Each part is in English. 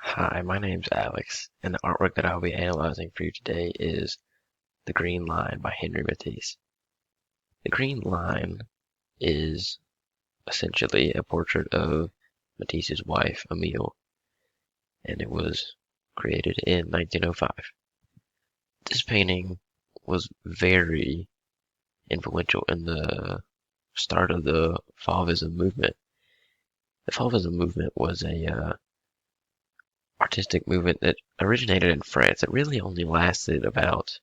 Hi, my name's Alex, and the artwork that I'll be analyzing for you today is The Green Line by Henri Matisse. The Green Line is essentially a portrait of Matisse's wife, Emile, and it was created in 1905. This painting was very influential in the start of the Fauvism movement. The Fauvism movement was a artistic movement that originated in France. It really only lasted about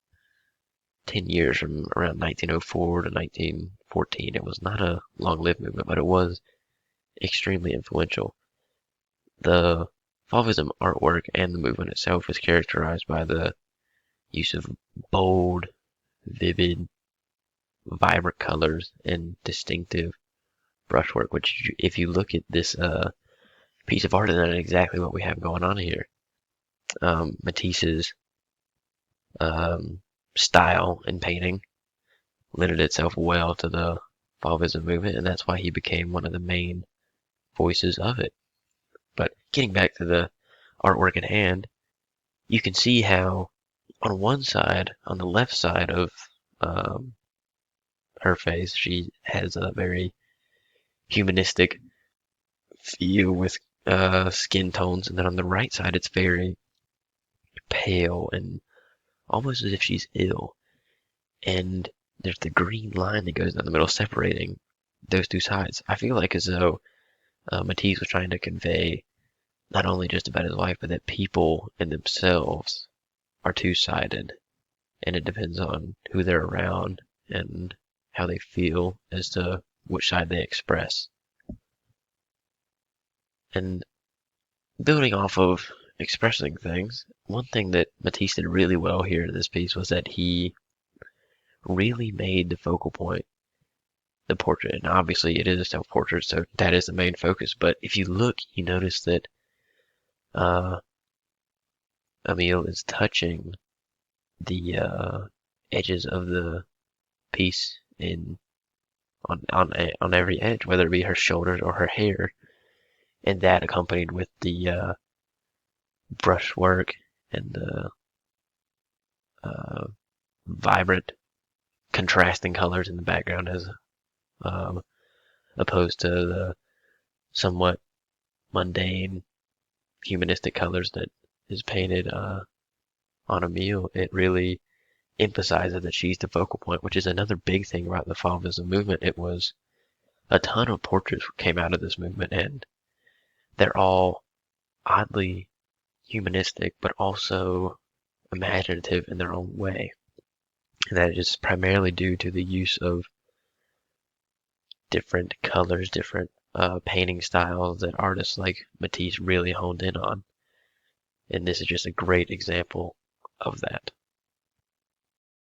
10 years from around 1904 to 1914. It was not a long-lived movement, but it was extremely influential. The Fauvism artwork and the movement itself was characterized by the use of bold, vivid, vibrant colors and distinctive brushwork, which if you look at this piece of art, then that's exactly what we have going on here. Matisse's style in painting lended itself well to the Fauvism movement, and that's why he became one of the main voices of it. But getting back to the artwork at hand, you can see how on one side, on the left side of her face, she has a very humanistic feel with skin tones, and then on the right side, it's very pale and almost as if she's ill. And there's the green line that goes down the middle, separating those two sides. I feel like as though Matisse was trying to convey not only just about his wife, but that people in themselves are two-sided, and it depends on who they're around and how they feel as to which side they express. And building off of expressing things, one thing that Matisse did really well here in this piece was that he really made the focal point the portrait. And obviously it is a self-portrait, so that is the main focus. But if you look, you notice that Emile is touching the edges of the piece on every edge, whether it be her shoulders or her hair, and that accompanied with the brushwork and the vibrant, contrasting colors in the background, as opposed to the somewhat mundane, humanistic colors that is painted on Emile. It really emphasizes that she's the focal point, which is another big thing about the Fauvism movement. It was a ton of portraits came out of this movement, and they're all oddly humanistic, but also imaginative in their own way. And that is primarily due to the use of different colors, different painting styles that artists like Matisse really honed in on. And this is just a great example of that.